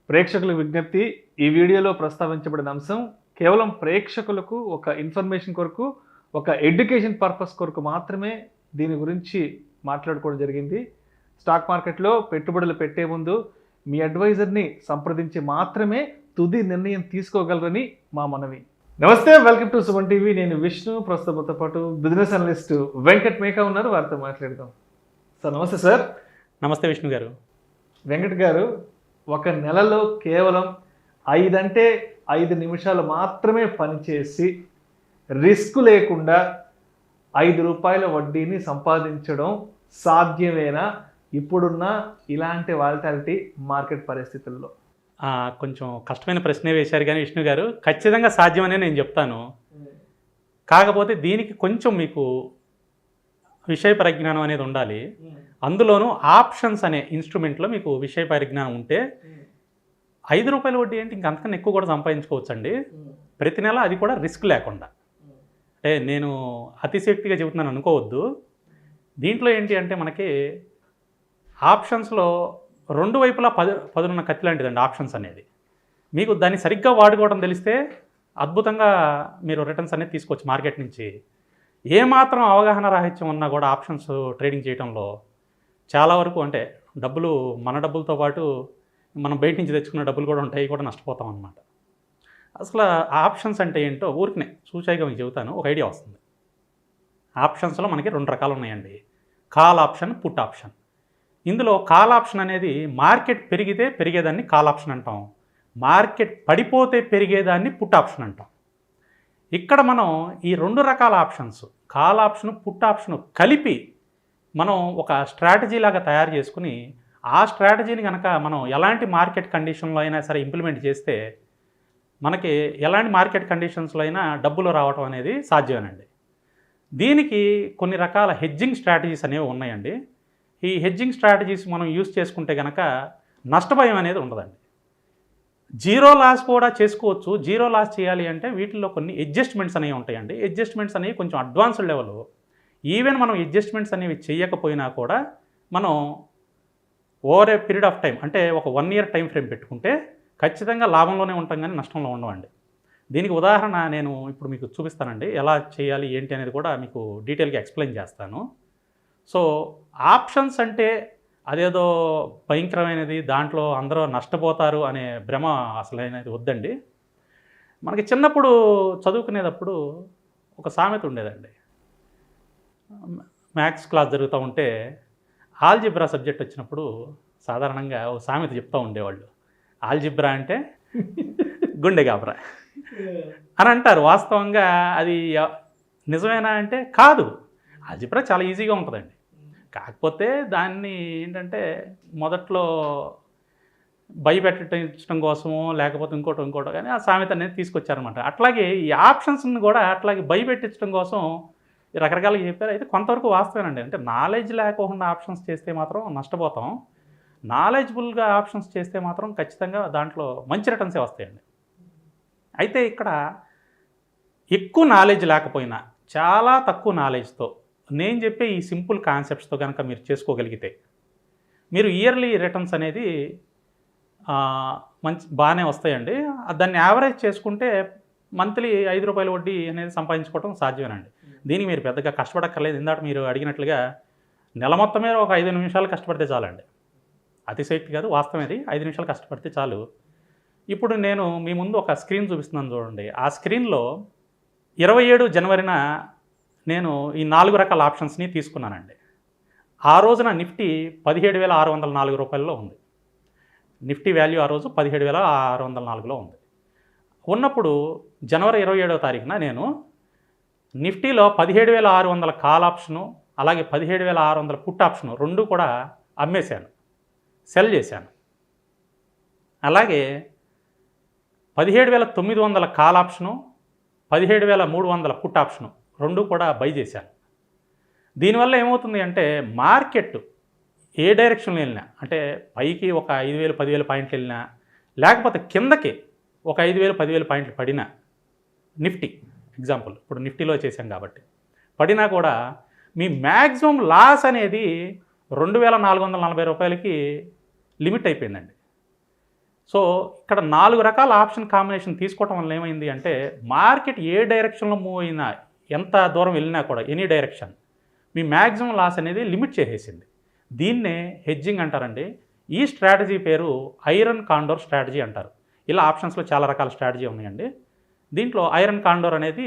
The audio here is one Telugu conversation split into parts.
ప్రేక్షకులకు విజ్ఞప్తి, ఈ వీడియోలో ప్రస్తావించబడిన అంశం కేవలం ప్రేక్షకులకు ఒక ఇన్ఫర్మేషన్ కొరకు, ఒక ఎడ్యుకేషన్ పర్పస్ కొరకు మాత్రమే దీని గురించి మాట్లాడుకోవడం జరిగింది. స్టాక్ మార్కెట్లో పెట్టుబడులు పెట్టే ముందు మీ అడ్వైజర్ని సంప్రదించి మాత్రమే తుది నిర్ణయం తీసుకోగలరని మా మనవి. నమస్తే, వెల్కమ్ టు సుమన్ టీవీ. నేను విష్ణు. ప్రస్తుతంతో పాటు బిజినెస్ అనలిస్ట్ వెంకట్ మేకా ఉన్నారు, వారితో మాట్లాడదాం. సార్ నమస్తే. సార్ నమస్తే విష్ణు గారు. వెంకట్ గారు, ఒక నెలలో కేవలం 5 నిమిషాలు మాత్రమే పనిచేసి రిస్క్ లేకుండా ₹5 వడ్డీని సంపాదించడం సాధ్యమేనా ఇప్పుడున్న ఇలాంటి వాలటాలిటీ మార్కెట్ పరిస్థితుల్లో? కొంచెం కష్టమైన ప్రశ్నే వేశారు కానీ విష్ణు గారు, ఖచ్చితంగా సాధ్యమనే నేను చెప్తాను. కాకపోతే దీనికి కొంచెం మీకు విషయ పరిజ్ఞానం అనేది ఉండాలి. అందులోనూ ఆప్షన్స్ అనే ఇన్స్ట్రుమెంట్లో మీకు విషయ పరిజ్ఞానం ఉంటే ₹5 వడ్డీ ఏంటి, ఇంక అంతకన్నా ఎక్కువ కూడా సంపాదించుకోవచ్చండి ప్రతి నెల, అది కూడా రిస్క్ లేకుండా. అంటే నేను అతిశక్తిగా చెబుతున్నాను అనుకోవద్దు. దీంట్లో ఏంటి అంటే మనకి ఆప్షన్స్లో రెండు వైపులా పదునున్న కత్తి లాంటిదండి ఆప్షన్స్ అనేది. మీకు దాన్ని సరిగ్గా వాడుకోవడం తెలిస్తే అద్భుతంగా మీరు రిటర్న్స్ అనేది తీసుకోవచ్చు మార్కెట్ నుంచి. ఏమాత్రం అవగాహన రాహిత్యం ఉన్నా కూడా ఆప్షన్స్ ట్రేడింగ్ చేయడంలో చాలా వరకు, అంటే డబ్బులు, మన డబ్బులతో పాటు మనం బయట నుంచి తెచ్చుకున్న డబ్బులు కూడా ఉంటాయి, కూడా నష్టపోతాం అన్నమాట. అసలు ఆప్షన్స్ అంటే ఏంటో ఊరికనే సూచాయిగా మీకు చెబుతాను, ఒక ఐడియా వస్తుంది. ఆప్షన్స్లో మనకి 2 రకాలు ఉన్నాయండి, కాల్ ఆప్షన్, పుట్ ఆప్షన్. ఇందులో కాల్ ఆప్షన్ అనేది మార్కెట్ పెరిగితే పెరిగేదాన్ని కాల్ ఆప్షన్ అంటాం, మార్కెట్ పడిపోతే పెరిగేదాన్ని పుట్ ఆప్షన్ అంటాం. ఇక్కడ మనం ఈ 2 రకాల options, call option, put option కలిపి మనం ఒక స్ట్రాటజీ లాగా తయారు చేసుకుని, ఆ స్ట్రాటజీని కనుక మనం ఎలాంటి మార్కెట్ కండిషన్లో అయినా సరే ఇంప్లిమెంట్ చేస్తే మనకి ఎలాంటి మార్కెట్ కండిషన్స్లో అయినా డబ్బులు రావటం అనేది సాధ్యమేనండి. దీనికి కొన్ని రకాల హెడ్జింగ్ స్ట్రాటజీస్ అనేవి ఉన్నాయండి. ఈ హెడ్జింగ్ స్ట్రాటజీస్ మనం యూజ్ చేసుకుంటే కనుక నష్టభయం అనేది ఉండదండి. జీరో లాస్ కూడా చేసుకోవచ్చు. జీరో లాస్ చేయాలి అంటే వీటిల్లో కొన్ని అడ్జస్ట్మెంట్స్ అనేవి ఉంటాయండి. అడ్జస్ట్మెంట్స్ అనేవి కొంచెం అడ్వాన్స్డ్ లెవెల్. ఈవెన్ మనం అడ్జస్ట్మెంట్స్ అనేవి చేయకపోయినా కూడా మనం over a period of time, అంటే ఒక 1 year టైం ఫ్రేమ్ పెట్టుకుంటే ఖచ్చితంగా లాభంలోనే ఉంటాం కానీ నష్టంలో ఉండవండి. దీనికి ఉదాహరణ నేను ఇప్పుడు మీకు చూపిస్తానండి, ఎలా చేయాలి ఏంటి అనేది కూడా మీకు డీటెయిల్గా ఎక్స్ప్లెయిన్ చేస్తాను. సో ఆప్షన్స్ అంటే అదేదో భయంకరమైనది, దాంట్లో అందరూ నష్టపోతారు అనే భ్రమ అసలు అనేది వద్దండి. మనకి చిన్నప్పుడు చదువుకునేటప్పుడు ఒక సామెత ఉండేదండి. మ్యాథ్స్ క్లాస్ జరుగుతూ ఉంటే ఆల్జిబ్రా సబ్జెక్ట్ వచ్చినప్పుడు సాధారణంగా ఒక సామెత చెప్తూ ఉండేవాళ్ళు. ఆల్జిబ్రా అంటే గుండె గాబరా అని అంటారు. వాస్తవంగా అది నిజమేనా అంటే కాదు. ఆల్జిబ్రా చాలా ఈజీగా ఉంటుందండి. కాకపోతే దాన్ని ఏంటంటే మొదట్లో భయపెట్టడం కోసమో లేకపోతే ఇంకోటో కానీ ఆ సామెత అనేది తీసుకొచ్చారనమాట. అట్లాగే ఈ ఆప్షన్స్ని కూడా అట్లాగే భయపెట్టించడం కోసం రకరకాలుగా చెప్పారు. అయితే కొంతవరకు వాస్తవేనండి. అంటే నాలెడ్జ్ లేకుండా ఆప్షన్స్ చేస్తే మాత్రం నష్టపోతాం. నాలెడ్జ్బుల్గా ఆప్షన్స్ చేస్తే మాత్రం ఖచ్చితంగా దాంట్లో మంచి రిటర్న్సే వస్తాయండి. అయితే ఇక్కడ ఎక్కువ నాలెడ్జ్ లేకపోయినా చాలా తక్కువ నాలెడ్జ్తో నేను చెప్పే ఈ సింపుల్ కాన్సెప్ట్స్తో కనుక మీరు చేసుకోగలిగితే మీరు ఇయర్లీ రిటర్న్స్ అనేది బాగానే వస్తాయండి. దాన్ని యావరేజ్ చేసుకుంటే మంత్లీ ₹5 వడ్డీ అనేది సంపాదించుకోవడం సాధ్యమేనండి. దీనికి మీరు పెద్దగా కష్టపడక్కర్లేదు. ఇందాక మీరు అడిగినట్లుగా నెల మొత్తం మీద ఒక 5 నిమిషాలు కష్టపడితే చాలండి. అతిశక్తి కాదు, వాస్తవమేది. 5 నిమిషాలు కష్టపడితే చాలు. ఇప్పుడు నేను మీ ముందు ఒక స్క్రీన్ చూపిస్తున్నాను చూడండి. ఆ స్క్రీన్లో 27 జనవరిన నేను ఈ 4 రకాల ఆప్షన్స్ని తీసుకున్నానండి. ఆ రోజున నిఫ్టీ ₹17,604 ఉంది. నిఫ్టీ వాల్యూ ఆ రోజు 17,604లో ఉంది. ఉన్నప్పుడు జనవరి 27వ తారీఖున నేను నిఫ్టీలో 17,600 కాల్ ఆప్షను, అలాగే 17,600 పుట్ ఆప్షను 2 కూడా అమ్మేశాను, సెల్ చేశాను. అలాగే 17,900 కాల్ ఆప్షను, 17,300 పుట్ ఆప్షను 2 కూడా బై చేశాను. దీనివల్ల ఏమవుతుంది అంటే మార్కెట్ ఏ డైరెక్షన్లో వెళ్ళినా, అంటే పైకి ఒక 5,000 10,000 పాయింట్లు వెళ్ళినా, లేకపోతే కిందకి ఒక 5,000 10,000 పాయింట్లు పడినా, నిఫ్టీ ఎగ్జాంపుల్ ఇప్పుడు నిఫ్టీలో చేశాం కాబట్టి పడినా కూడా మీ మ్యాక్సిమం లాస్ అనేది ₹2,440కి లిమిట్ అయిపోయిందండి. సో ఇక్కడ 4 రకాల ఆప్షన్ కాంబినేషన్ తీసుకోవటం వల్ల ఏమైంది అంటే మార్కెట్ ఏ డైరెక్షన్లో మూవ్ అయినా ఎంత దూరం వెళ్ళినా కూడా ఎనీ డైరెక్షన్ మీ మ్యాక్సిమం లాస్ అనేది లిమిట్ చేసేసింది. దీన్నే హెడ్జింగ్ అంటారండి. ఈ స్ట్రాటజీ పేరు ఐరన్ కాండోర్ స్ట్రాటజీ అంటారు. ఇలా ఆప్షన్స్లో చాలా రకాల స్ట్రాటజీ ఉన్నాయండి. దీంట్లో ఐరన్ కాండోర్ అనేది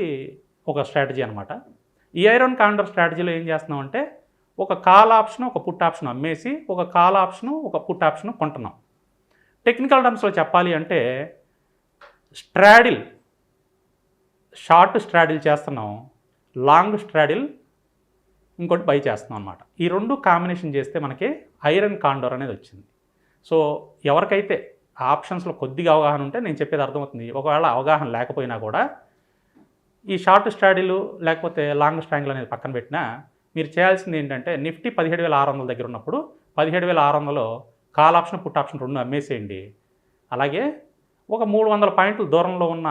ఒక స్ట్రాటజీ అనమాట. ఈ ఐరన్ కాండోర్ స్ట్రాటజీలో ఏం చేస్తున్నామంటే ఒక కాల్ ఆప్షన్ ఒక పుట్ ఆప్షన్ అమ్మేసి ఒక కాల్ ఆప్షను ఒక పుట్ ఆప్షన్ కొంటున్నాం. టెక్నికల్ టర్మ్స్లో చెప్పాలి అంటే స్ట్రాడిల్ షార్ట్ స్ట్రాడిల్ చేస్తున్నాం, లాంగ్ స్ట్రాడిల్ ఇంకోటి బై చేస్తున్నాం అనమాట. ఈ రెండు కాంబినేషన్ చేస్తే మనకి ఐరన్ కాండోర్ అనేది వచ్చింది. సో ఎవరికైతే ఆప్షన్స్లో కొద్దిగా అవగాహన ఉంటే నేను చెప్పేది అర్థమవుతుంది. ఒకవేళ అవగాహన లేకపోయినా కూడా ఈ షార్ట్ స్ట్రాడిల్ లేకపోతే లాంగ్ స్ట్రాంగిల్ అనేది పక్కన పెట్టినా మీరు చేయాల్సింది ఏంటంటే నిఫ్టీ 17,600 దగ్గర ఉన్నప్పుడు 17,600లో కాల్ ఆప్షన్ పుట్ ఆప్షన్ రెండు అమ్మేసేయండి. అలాగే ఒక 300 పాయింట్ల దూరంలో ఉన్న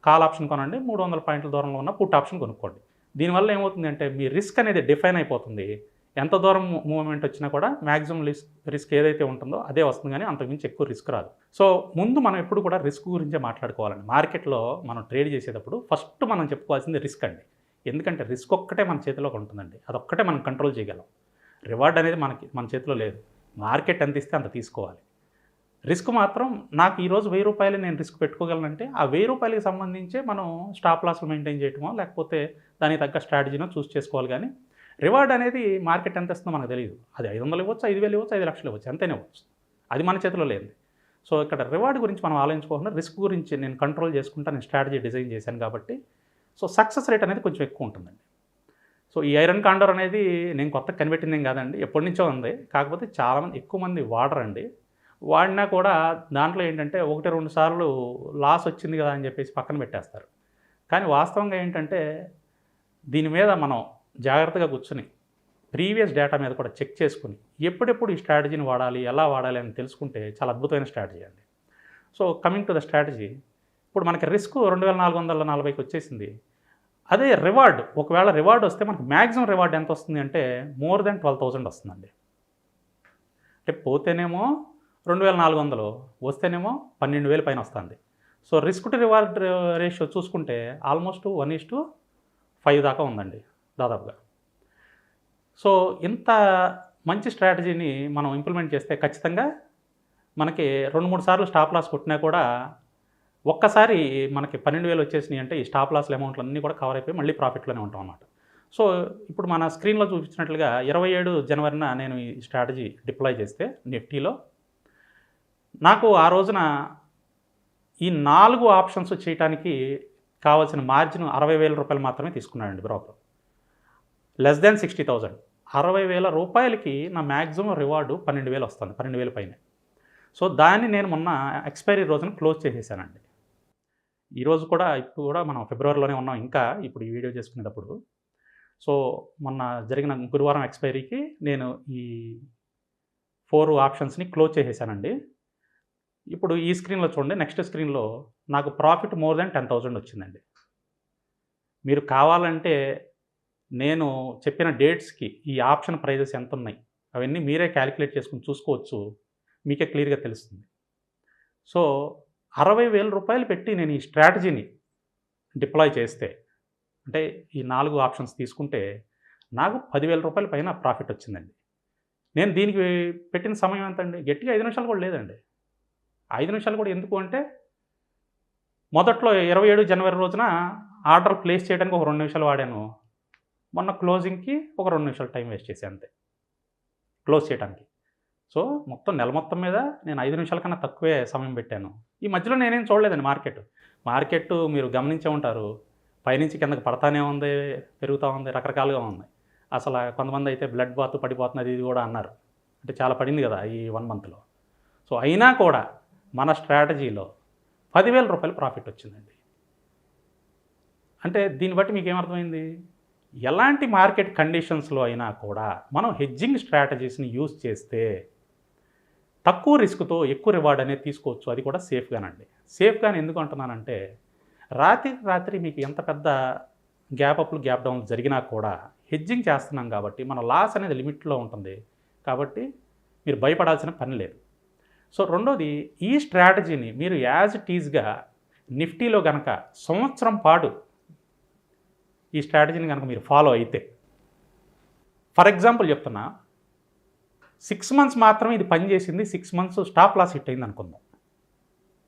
కాల్ ఆప్షన్ కొనండి, 300 పాయింట్ల దూరంలో ఉన్న పుట్ ఆప్షన్ కొనుక్కోండి. దీనివల్ల ఏమవుతుందంటే మీ రిస్క్ అనేది డిఫైన్ అయిపోతుంది. ఎంత దూరం మూవ్మెంట్ వచ్చినా కూడా మ్యాక్సిమం రిస్క్ ఏదైతే ఉంటుందో అదే వస్తుంది, కానీ అంతకుమించి ఎక్కువ రిస్క్ రాదు. సో ముందు మనం ఎప్పుడు కూడా రిస్క్ గురించే మాట్లాడుకోవాలండి. మార్కెట్లో మనం ట్రేడ్ చేసేటప్పుడు ఫస్ట్ మనం చెప్పుకోవాల్సింది రిస్క్ అండి. ఎందుకంటే రిస్క్ ఒక్కటే మన చేతిలోకి ఉంటుందండి, అదొక్కటే మనం కంట్రోల్ చేయగలం. రివార్డ్ అనేది మన చేతిలో లేదు. మార్కెట్ ఎంత ఇస్తే అంత తీసుకోవాలి. రిస్క్ మాత్రం నాకు ఈరోజు 1000 రూపాయలు నేను రిస్క్ పెట్టుకోగలనంటే ఆ 1000 రూపాయలకి సంబంధించే మనం స్టాప్ లాస్లు మెయింటైన్ చేయటమో లేకపోతే దానికి తగ్గ స్ట్రాటజీనో చూస్ చేసుకోవాలి. కానీ రివార్డ్ అనేది మార్కెట్ ఎంత ఇస్తుందో మనకు తెలియదు. అది 500 ఇవ్వచ్చు, 5,000 ఇవ్వచ్చు, 5 లక్షలు ఇవ్వచ్చు, ఎంతైనా ఇవ్వచ్చు. అది మన చేతిలో లేదు. సో ఇక్కడ రివార్డ్ గురించి మనం ఆలోచించుకోకుండా రిస్క్ గురించి నేను కంట్రోల్ చేసుకుంటా, నేను స్ట్రాటజీ డిజైన్ చేశాను కాబట్టి సో సక్సెస్ రేట్ అనేది కొంచెం ఎక్కువ ఉంటుందండి. సో ఈ ఐరన్ కాండోర్ అనేది నేను కొత్తగా కనిపెట్టిందేం కాదండి, ఎప్పటి నుంచో ఉంది. కాకపోతే చాలామంది ఎక్కువ మంది వాడరండి. వాడినా కూడా దాంట్లో ఏంటంటే 1-2 సార్లు లాస్ వచ్చింది కదా అని చెప్పేసి పక్కన పెట్టేస్తారు. కానీ వాస్తవంగా ఏంటంటే దీని మీద మనం జాగ్రత్తగా కూర్చొని ప్రీవియస్ డేటా మీద కూడా చెక్ చేసుకుని ఎప్పుడెప్పుడు ఈ స్ట్రాటజీని వాడాలి, ఎలా వాడాలి అని తెలుసుకుంటే చాలా అద్భుతమైన స్ట్రాటజీ అండి. So coming to the strategy, ఇప్పుడు మనకి రిస్క్ 2,440కి వచ్చేసింది. అదే రివార్డ్, ఒకవేళ రివార్డ్ వస్తే మనకి మ్యాక్సిమం రివార్డ్ ఎంత వస్తుంది అంటే మోర్ దెన్ 12,000 వస్తుందండి. అంటే పోతేనేమో 2,400, వస్తేనేమో 12,000 పైన వస్తుంది. So risk to reward ratio చూసుకుంటే ఆల్మోస్ట్ 1:5 దాకా ఉందండి దాదాపుగా. సో ఇంత మంచి స్ట్రాటజీని మనం ఇంప్లిమెంట్ చేస్తే ఖచ్చితంగా మనకి 2-3 సార్లు స్టాప్ లాస్ కొట్టినా కూడా ఒక్కసారి మనకి 12,000 వచ్చేసినాయి అంటే ఈ స్టాప్ లాస్ల అమౌంట్లు అన్నీ కూడా కవర్ అయిపోయి మళ్ళీ ప్రాఫిట్లోనే ఉంటాం అన్నమాట. సో ఇప్పుడు మన స్క్రీన్లో చూపించినట్లుగా 27 జనవరిన నేను ఈ స్ట్రాటజీ డిప్లాయ్ చేస్తే నిఫ్టీలో నాకు ఆ రోజున ఈ 4 ఆప్షన్స్ చేయడానికి కావాల్సిన మార్జిన్ 60,000 రూపాయలు మాత్రమే తీసుకున్నాడండి బ్రోకర్. Less than 60,000. 60,000 రూపాయలకి నా మ్యాక్సిమం రివార్డు 12,000 వస్తుంది, 12,000 పైన. సో దాన్ని నేను మొన్న ఎక్స్పైరీ రోజున క్లోజ్ చేసేసానండి. ఈరోజు కూడా ఇప్పుడు కూడా మనం ఫిబ్రవరిలోనే ఉన్నాం ఇంకా ఇప్పుడు ఈ వీడియో చేసుకునేటప్పుడు. సో మొన్న జరిగిన గురువారం ఎక్స్పైరీకి నేను ఈ 4 ఆప్షన్స్ని క్లోజ్ చేసేసానండి. ఇప్పుడు ఈ స్క్రీన్లో చూడండి, నెక్స్ట్ స్క్రీన్లో నాకు ప్రాఫిట్ మోర్ దాన్ 10,000 వచ్చిందండి. మీరు కావాలంటే నేను చెప్పిన డేట్స్కి ఈ ఆప్షన్ ప్రైజెస్ ఎంత ఉన్నాయి అవన్నీ మీరే క్యాలిక్యులేట్ చేసుకుని చూసుకోవచ్చు, మీకే క్లియర్గా తెలుస్తుంది. సో 60,000 రూపాయలు పెట్టి నేను ఈ స్ట్రాటజీని డిప్లాయ్ చేస్తే అంటే ఈ 4 ఆప్షన్స్ తీసుకుంటే నాకు 10,000 రూపాయల పైన ప్రాఫిట్ వచ్చిందండి. నేను దీనికి పెట్టిన సమయం ఎంత అండి, గట్టిగా 5 నిమిషాలు కూడా లేదండి. 5 నిమిషాలు కూడా ఎందుకు అంటే మొదట్లో 27 జనవరి రోజున ఆర్డర్ ప్లేస్ చేయడానికి ఒక 2 నిమిషాలు వాడాను. మొన్న క్లోజింగ్కి ఒక 2 నిమిషాలు టైం వేస్ట్ చేశాను అంతే క్లోజ్ చేయడానికి. సో మొత్తం నెల మొత్తం మీద నేను 5 నిమిషాల కన్నా తక్కువే సమయం పెట్టాను. ఈ మధ్యలో నేనేం చూడలేదండి మార్కెట్ మీరు గమనించే ఉంటారు, పైనుంచి కిందకి పడతానే ఉంది, పెరుగుతూ ఉంది, రకరకాలుగా ఉంది. అసలు కొంతమంది అయితే బ్లడ్ బాత్ పడిపోతుంది అది ఇది కూడా అన్నారు. అంటే చాలా పడింది కదా ఈ 1 మంత్లో. సో అయినా కూడా మన స్ట్రాటజీలో 10,000 రూపాయలు ప్రాఫిట్ వచ్చిందండి. అంటే దీన్ని బట్టి మీకు ఏమర్థమైంది, ఎలాంటి మార్కెట్ కండిషన్స్లో అయినా కూడా మనం హెడ్జింగ్ స్ట్రాటజీస్ని యూజ్ చేస్తే తక్కువ రిస్క్తో ఎక్కువ రివార్డ్ అనేది తీసుకోవచ్చు, అది కూడా సేఫ్గానండి. సేఫ్గానే ఎందుకు అంటున్నానంటే రాత్రి మీకు ఎంత పెద్ద గ్యాప్ అప్లు గ్యాప్ డౌన్లు జరిగినా కూడా హెడ్జింగ్ చేస్తున్నాం కాబట్టి మన లాస్ అనేది లిమిట్లో ఉంటుంది. కాబట్టి మీరు భయపడాల్సిన పని లేదు. సో రెండోది, ఈ స్ట్రాటజీని మీరు యాజ్ ఇట్ ఈజ్గా నిఫ్టీలో కనుక సంవత్సరం పాటు ఈ స్ట్రాటజీని కనుక మీరు ఫాలో అయితే, ఫర్ ఎగ్జాంపుల్ చెప్తున్నా, 6 months మాత్రమే ఇది పనిచేసింది, 6 months స్టాప్ లాస్ హిట్ అయింది అనుకుందాం.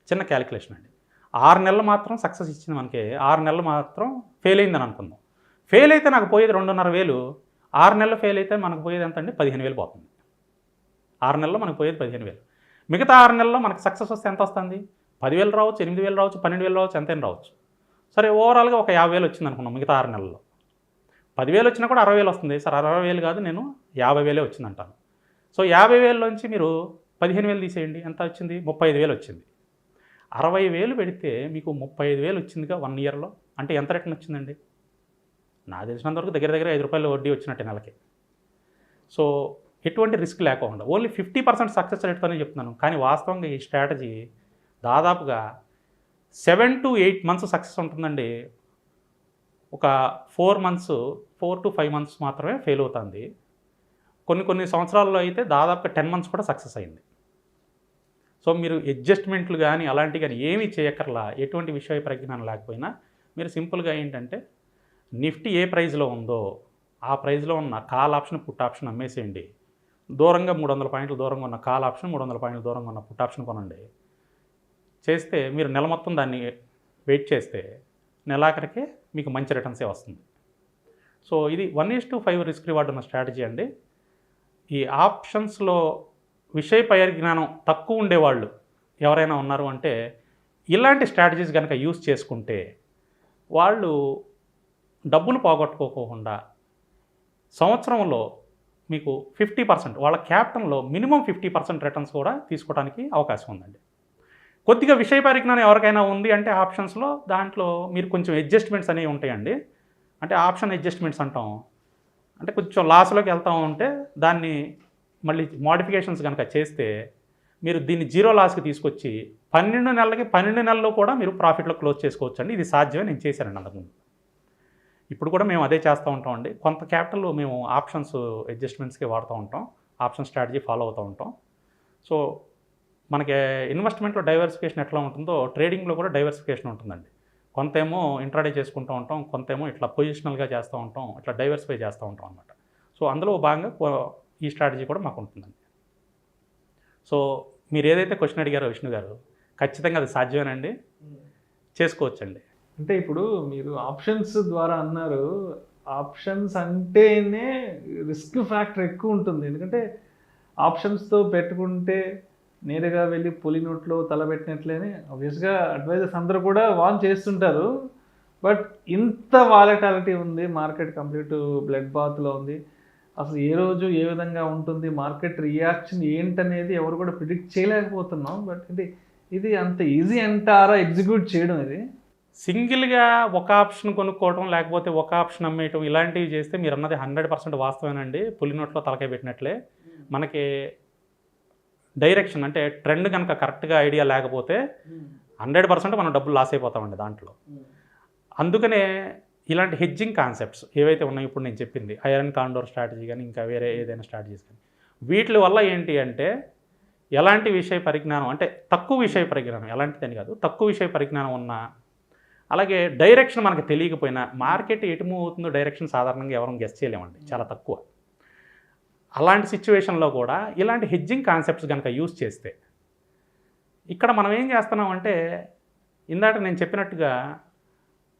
చిన్న క్యాలిక్యులేషన్ అండి. 6 నెలలు మాత్రం సక్సెస్ ఇచ్చింది మనకి, 6 నెలలు మాత్రం ఫెయిల్ అయిందని అనుకుందాం. ఫెయిల్ అయితే నాకు పోయేది 2,500, 6 నెలలు ఫెయిల్ అయితే మనకు పోయేది ఎంత అండి? 15,000 పోతుంది. 6 నెలల్లో మనకు పోయేది 15,000. మిగతా 6 నెలల్లో మనకు సక్సెస్ వస్తే ఎంత వస్తుంది? 10,000 రావచ్చు, 8,000 రావచ్చు, 12,000 రావచ్చు, ఎంతైనా రావచ్చు. సరే, ఓవరాల్గా ఒక 50,000 వచ్చింది అనుకున్నాం మిగతా 6 నెలల్లో. 10,000 వచ్చినా కూడా 60,000 వస్తుంది. సార్ 60,000 కాదు, నేను 50,000 వచ్చిందంటాను. సో 50,000లోంచి మీరు 15,000 తీసేయండి, ఎంత వచ్చింది? 35,000 వచ్చింది. 60,000 పెడితే మీకు 35,000 వచ్చిందిగా 1 yearలో. అంటే ఎంత రిటర్న్ వచ్చిందండి? నాకు తెలిసినంతవరకు దగ్గర దగ్గర ₹5 వడ్డీ వచ్చినట్టే నెలకి. సో ఎటువంటి రిస్క్ లేకుండా ఓన్లీ 50% సక్సెస్ రేట్తోనే చెప్తున్నాను. కానీ వాస్తవంగా ఈ స్ట్రాటజీ దాదాపుగా 7 to 8 months సక్సెస్ ఉంటుందండి. ఒక 4 to 5 months మాత్రమే ఫెయిల్ అవుతుంది. కొన్ని సంవత్సరాల్లో అయితే దాదాపుగా 10 months కూడా సక్సెస్ అయింది. సో మీరు అడ్జస్ట్మెంట్లు కానీ అలాంటివి కానీ ఏమీ చేయక్కర్లా, ఎటువంటి విషయ పరిజ్ఞానం లేకపోయినా మీరు సింపుల్గా ఏంటంటే, నిఫ్టీ ఏ ప్రైస్లో ఉందో ఆ ప్రైస్లో ఉన్న కాల్ ఆప్షన్, పుట్ ఆప్షన్ అమ్మేసేయండి. దూరంగా 300 పాయింట్లు దూరంగా ఉన్న కాల్ ఆప్షన్, 300 పాయింట్లు దూరంగా ఉన్న పుట్ ఆప్షన్ కొనండి. చేస్తే మీరు నెల మొత్తం దాన్ని వెయిట్ చేస్తే నెలాఖరికే మీకు మంచి రిటర్న్సే వస్తుంది. సో ఇది 1:5 రిస్క్ రివార్డ్ ఉన్న స్ట్రాటజీ అండి. ఈ ఆప్షన్స్లో విషయ పరిజ్ఞానం తక్కువ ఉండేవాళ్ళు ఎవరైనా ఉన్నారు అంటే, ఇలాంటి స్ట్రాటజీస్ కనుక యూస్ చేసుకుంటే వాళ్ళు డబ్బులు పోగొట్టుకోకుండా సంవత్సరంలో మీకు 50%, వాళ్ళ క్యాపిటల్లో మినిమం 50% రిటర్న్స్ కూడా తీసుకోవడానికి అవకాశం ఉందండి. కొద్దిగా విషయ పరిజ్ఞానం ఎవరికైనా ఉంది అంటే ఆప్షన్స్లో, దాంట్లో మీరు కొంచెం అడ్జస్ట్మెంట్స్ అనేవి ఉంటాయండి. అంటే ఆప్షన్ అడ్జస్ట్మెంట్స్ అంటాం. అంటే కొంచెం లాస్లోకి వెళ్తూ ఉంటే దాన్ని మళ్ళీ మోడిఫికేషన్స్ కనుక చేస్తే మీరు దీన్ని 0 లాస్కి తీసుకొచ్చి 12 నెలలకి 12 నెలల్లో కూడా మీరు ప్రాఫిట్లో క్లోజ్ చేసుకోవచ్చు అండి. ఇది సాధ్యమే, నేను చేశానండి అంతకుముందు. ఇప్పుడు కూడా మేము అదే చేస్తూ ఉంటామండి. కొంత క్యాపిటల్ మేము ఆప్షన్స్ అడ్జస్ట్మెంట్స్కి వాడుతూ ఉంటాం, ఆప్షన్ స్ట్రాటజీ ఫాలో అవుతూ ఉంటాం. సో మనకి ఇన్వెస్ట్మెంట్లో డైవర్సిఫికేషన్ ఎట్లా ఉంటుందో ట్రేడింగ్లో కూడా డైవర్సిఫికేషన్ ఉంటుందండి. కొంతేమో ఇంట్రాడే చేసుకుంటూ ఉంటాం, కొంతేమో ఇట్లా పొజిషనల్గా చేస్తూ ఉంటాం, ఇట్లా డైవర్సిఫై చేస్తూ ఉంటాం అనమాట. సో అందులో భాగంగా ఈ స్ట్రాటజీ కూడా మాకు ఉంటుందండి. సో మీరు ఏదైతే క్వశ్చన్ అడిగారో విష్ణు గారు, ఖచ్చితంగా అది సాధ్యమేనండి, చేసుకోవచ్చండి. అంటే ఇప్పుడు మీరు ఆప్షన్స్ ద్వారా అన్నారు, ఆప్షన్స్ అంటేనే రిస్క్ ఫ్యాక్టర్ ఎక్కువ ఉంటుంది. ఎందుకంటే ఆప్షన్స్తో పెట్టుకుంటే నేరుగా వెళ్ళి పులి నోట్లో తలబెట్టినట్లేనే ఆబ్వియస్గా అడ్వైజర్స్ అందరూ కూడా వార్న్ చేస్తుంటారు. బట్ ఇంత వాలటాలిటీ ఉంది, మార్కెట్ కంప్లీట్ బ్లడ్ బాత్లో ఉంది. అసలు ఏ రోజు ఏ విధంగా ఉంటుంది, మార్కెట్ రియాక్షన్ ఏంటనేది ఎవరు కూడా ప్రిడిక్ట్ చేయలేకపోతున్నాం. బట్ ఇది అంత ఈజీ అంటారా ఎగ్జిక్యూట్ చేయడం? ఇది సింగిల్గా ఒక ఆప్షన్ కొనుక్కోవడం, లేకపోతే ఒక ఆప్షన్ అమ్మేయటం, ఇలాంటివి చేస్తే మీరు అన్నది 100% వాస్తవేనండి. పులి నోట్లో తలకాయ పెట్టినట్లే. మనకి డైరెక్షన్ అంటే ట్రెండ్ కనుక కరెక్ట్గా ఐడియా లేకపోతే 100% మనం డబ్బులు లాస్ అయిపోతామండి దాంట్లో. అందుకనే ఇలాంటి హెడ్జింగ్ కాన్సెప్ట్స్ ఏవైతే ఉన్నాయో ఇప్పుడు నేను చెప్పింది, ఐరన్ కాండోర్ స్ట్రాటజీ కానీ ఇంకా వేరే ఏదైనా స్ట్రాటజీస్ కానీ, వీటి వల్ల ఏంటి అంటే ఎలాంటి విషయ పరిజ్ఞానం అంటే తక్కువ విషయ పరిజ్ఞానం, ఎలాంటిదని కాదు, తక్కువ విషయ పరిజ్ఞానం ఉన్నా, అలాగే డైరెక్షన్ మనకు తెలియకపోయినా, మార్కెట్ ఎటు మూవ్ అవుతుందో డైరెక్షన్ సాధారణంగా ఎవరం గెస్ చేయలేమండి, చాలా తక్కువ. అలాంటి సిచ్యువేషన్లో కూడా ఇలాంటి హెడ్జింగ్ కాన్సెప్ట్స్ కనుక యూస్ చేస్తే, ఇక్కడ మనం ఏం చేస్తున్నామంటే ఇందాక నేను చెప్పినట్టుగా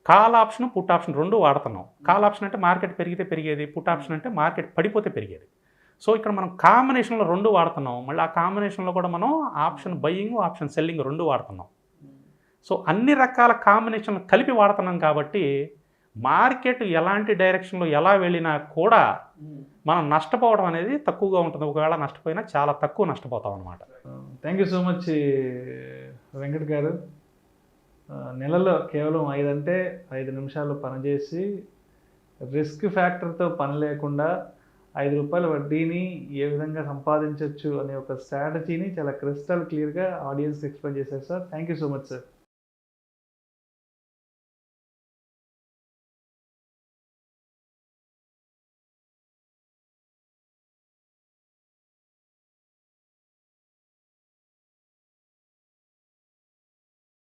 కాల్ ఆప్షన్, పుట్ ఆప్షన్ రెండు వాడుతున్నాం. కాల్ ఆప్షన్ అంటే మార్కెట్ పెరిగితే పెరిగేది, పుట్ ఆప్షన్ అంటే మార్కెట్ పడిపోతే పెరిగేది. సో ఇక్కడ మనం కాంబినేషన్లో రెండు వాడుతున్నాం. మళ్ళీ ఆ కాంబినేషన్లో కూడా మనం ఆప్షన్ బయ్యింగ్, ఆప్షన్ సెల్లింగ్ రెండు వాడుతున్నాం. సో అన్ని రకాల కాంబినేషన్లు కలిపి వాడుతున్నాం కాబట్టి మార్కెట్ ఎలాంటి డైరెక్షన్లో ఎలా వెళ్ళినా కూడా మనం నష్టపోవడం అనేది తక్కువగా ఉంటుంది. ఒకవేళ నష్టపోయినా చాలా తక్కువ నష్టపోతాం అనమాట. Thank you so much Venkat గారు. నెలలో కేవలం 5 నిమిషాలు పనిచేసి రిస్క్ ఫ్యాక్టర్తో పని లేకుండా ₹5 వడ్డీని ఏ విధంగా సంపాదించవచ్చు అనే ఒక స్ట్రాటజీని చాలా క్రిస్టల్ క్లియర్గా ఆడియన్స్కి ఎక్స్ప్లెయిన్ చేశారు sir. Thank you so much sir.